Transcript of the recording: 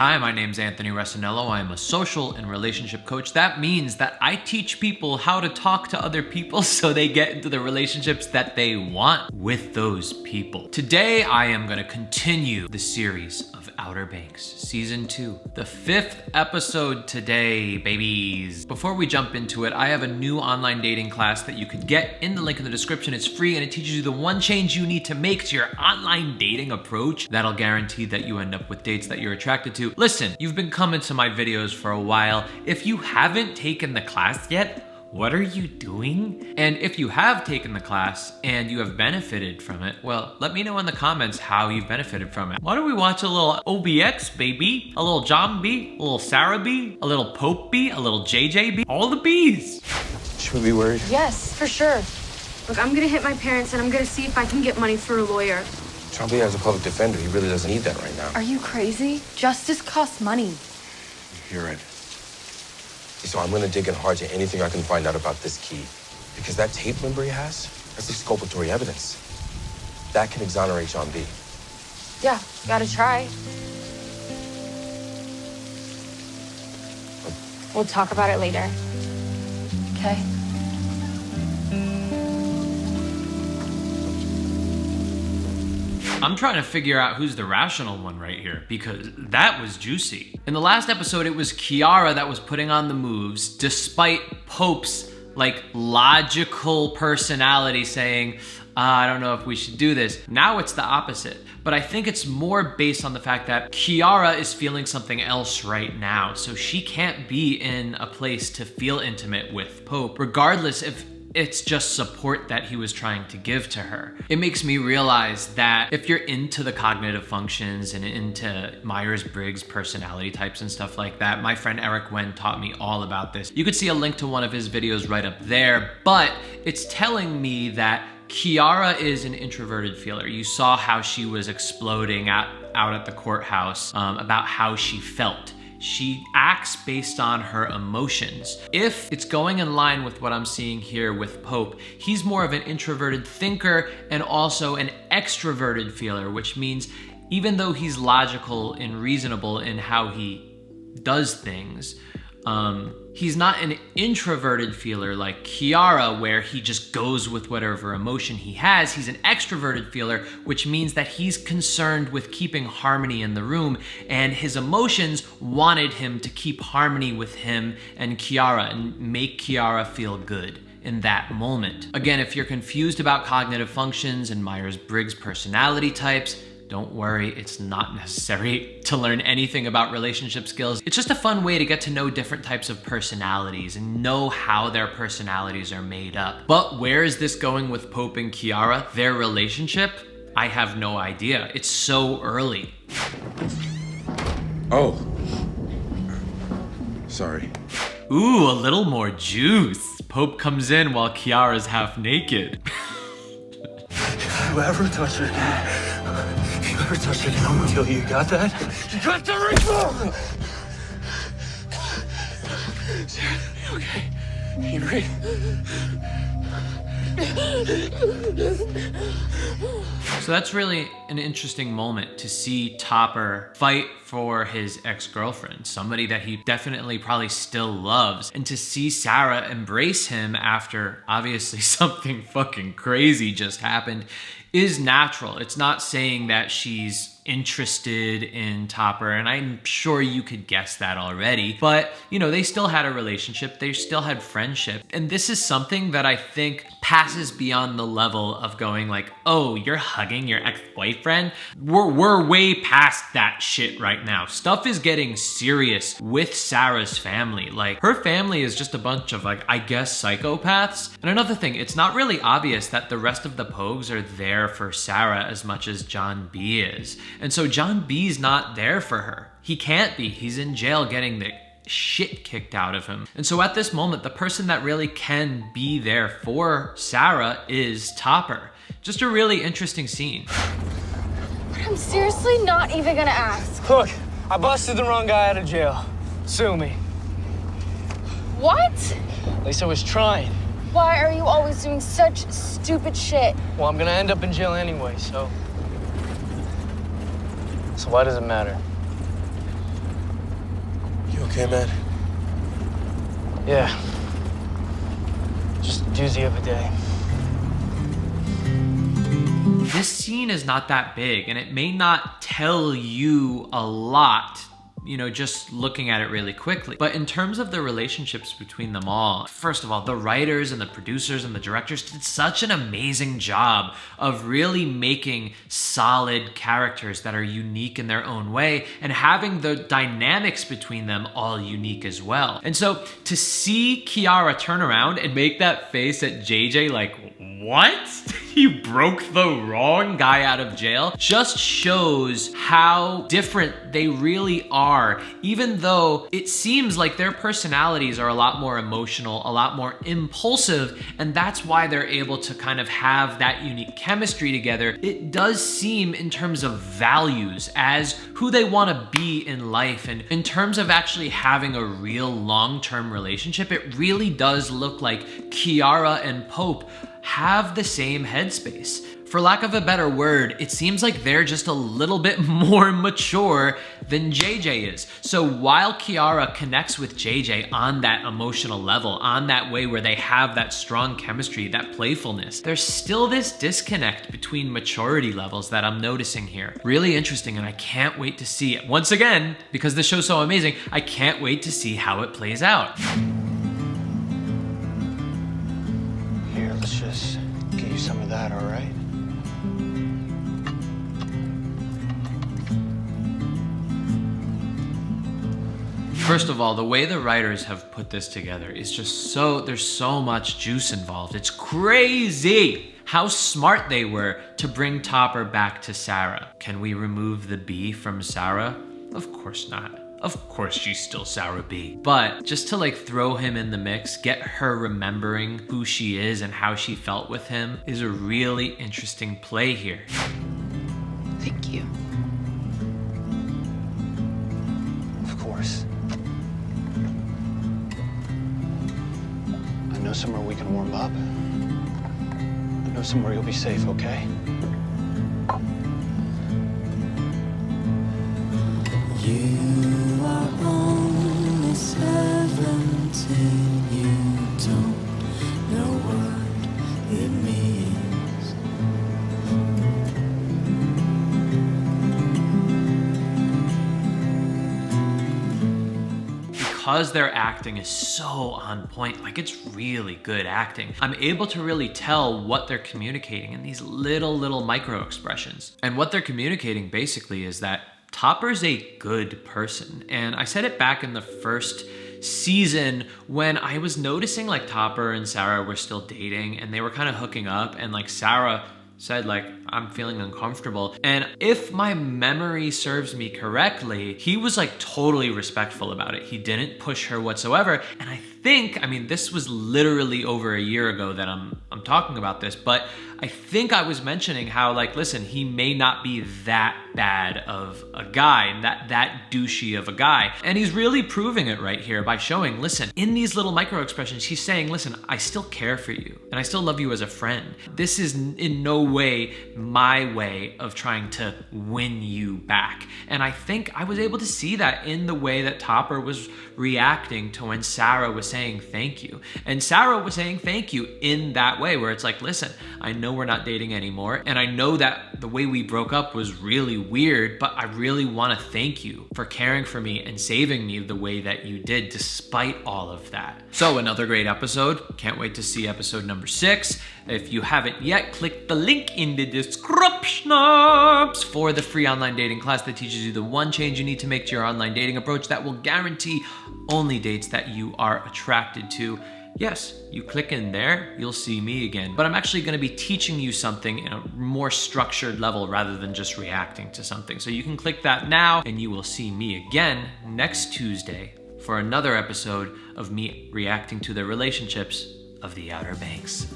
Hi, my name's Anthony Resinello. I'm a social and relationship coach. That means that I teach people how to talk to other people so they get into the relationships that they want with those people. Today, I am going to continue the series of Outer Banks, Season 2. The 5th episode today, babies. Before we jump into it, I have a new online dating class that you could get in the link in the description. It's free and it teaches you the one change you need to make to your online dating approach that'll guarantee that you end up with dates that you're attracted to. Listen, you've been coming to my videos for a while. If you haven't taken the class yet, what are you doing? And if you have taken the class and you have benefited from it, well, let me know in the comments how you've benefited from it. Why don't we watch a little OBX, baby? A little John B, a little Sarah B, a little Pope B, a little JJ B, all the B's. Should we be worried? Yes, for sure. Look, I'm gonna hit my parents and I'm gonna see if I can get money for a lawyer. John B has a public defender. He really doesn't need that right now. Are you crazy? Justice costs money. You're right. So I'm gonna dig in hard to anything I can find out about this key. Because that tape, remember, he has? That's exculpatory evidence. That can exonerate John B. Yeah, gotta try. We'll talk about it later. Okay? I'm trying to figure out who's the rational one right here because that was juicy. In the last episode, it was Kiara that was putting on the moves despite Pope's logical personality saying, I don't know if we should do this. Now it's the opposite. But I think it's more based on the fact that Kiara is feeling something else right now. So she can't be in a place to feel intimate with Pope, regardless if it's just support that he was trying to give to her. It makes me realize that if you're into the cognitive functions and into Myers-Briggs personality types and stuff like that, my friend Eric Wen taught me all about this. You could see a link to one of his videos right up there, but it's telling me that Kiara is an introverted feeler. You saw how she was exploding out at the courthouse about how she felt. She acts based on her emotions. If it's going in line with what I'm seeing here with Pope, he's more of an introverted thinker and also an extroverted feeler, which means even though he's logical and reasonable in how he does things, he's not an introverted feeler like Kiara, where he just goes with whatever emotion he has. He's an extroverted feeler, which means that he's concerned with keeping harmony in the room, and his emotions wanted him to keep harmony with him and Kiara and make Kiara feel good in that moment. Again, if you're confused about cognitive functions and Myers-Briggs personality types, don't worry, it's not necessary to learn anything about relationship skills. It's just a fun way to get to know different types of personalities and know how their personalities are made up. But where is this going with Pope and Kiara? Their relationship? I have no idea. It's so early. Oh. Sorry. Ooh, a little more juice. Pope comes in while Kiara's half naked. Whoever touched it, I'm gonna kill you. Got that? You got the ring! Sarah, okay? Henry. So that's really an interesting moment to see Topper fight for his ex-girlfriend, somebody that he definitely probably still loves, and to see Sarah embrace him after obviously something fucking crazy just happened is natural. It's not saying that she's interested in Topper, and I'm sure you could guess that already, but you know, they still had a relationship, they still had friendship, and this is something that I think passes beyond the level of going like, oh, you're hugging your ex-boyfriend? We're way past that shit right now. Stuff is getting serious with Sarah's family. Like, her family is just a bunch of I guess psychopaths. And another thing, it's not really obvious that the rest of the Pogues are there for Sarah as much as John B is. And so John B's not there for her. He can't be. He's in jail getting the shit kicked out of him. And so at this moment, the person that really can be there for Sarah is Topper. Just a really interesting scene. But I'm seriously not even gonna ask. Look, I busted the wrong guy out of jail. Sue me. What? At least I was trying. Why are you always doing such stupid shit? Well, I'm gonna end up in jail anyway, so why does it matter? okay, man? Yeah. Just a doozy of a day. This scene is not that big, and it may not tell you a lot, you know, just looking at it really quickly. But in terms of the relationships between them all, first of all, the writers and the producers and the directors did such an amazing job of really making solid characters that are unique in their own way and having the dynamics between them all unique as well. And so to see Kiara turn around and make that face at JJ like, what? You broke the wrong guy out of jail, just shows how different they really are, even though it seems like their personalities are a lot more emotional, a lot more impulsive, and that's why they're able to kind of have that unique chemistry together. It does seem, in terms of values, as who they want to be in life, and in terms of actually having a real long-term relationship, it really does look like Kiara and Pope have the same headspace. For lack of a better word, it seems like they're just a little bit more mature than JJ is. So while Kiara connects with JJ on that emotional level, on that way where they have that strong chemistry, that playfulness, there's still this disconnect between maturity levels that I'm noticing here. Really interesting, and I can't wait to see it. Once again, because the show's so amazing, I can't wait to see how it plays out. Here, let's just get you some of that, all right? First of all, the way the writers have put this together is just there's so much juice involved. It's crazy how smart they were to bring Topper back to Sarah. Can we remove the B from Sarah? Of course not. Of course she's still Sarah B. But just to like throw him in the mix, get her remembering who she is and how she felt with him is a really interesting play here. Thank you. Of course. I know somewhere we can warm up. I know somewhere you'll be safe, okay? You are only 17, you don't know what it means. Because their acting is so on point, like it's really good acting, I'm able to really tell what they're communicating in these little micro expressions. And what they're communicating basically is that Topper's a good person. And I said it back in the first season when I was noticing like Topper and Sarah were still dating and they were kind of hooking up, and like Sarah said like, I'm feeling uncomfortable. And if my memory serves me correctly, he was like totally respectful about it. He didn't push her whatsoever. And I think, I mean, this was literally over a year ago that I'm talking about this, but I think I was mentioning how like, listen, he may not be that bad of a guy, that douchey of a guy. And he's really proving it right here by showing, listen, in these little micro expressions, he's saying, listen, I still care for you and I still love you as a friend. This is in no way my way of trying to win you back. And I think I was able to see that in the way that Topper was reacting to when Sarah was saying thank you. And Sarah was saying thank you in that way where it's like, listen, I know we're not dating anymore, and I know that the way we broke up was really weird, but I really want to thank you for caring for me and saving me the way that you did despite all of that. So another great episode. Can't wait to see episode number 6. If you haven't yet, click the link in the description for the free online dating class that teaches you the one change you need to make to your online dating approach that will guarantee only dates that you are attracted to. Yes, you click in there, you'll see me again. But I'm actually going to be teaching you something in a more structured level rather than just reacting to something. So you can click that now and you will see me again next Tuesday for another episode of me reacting to the relationships of the Outer Banks.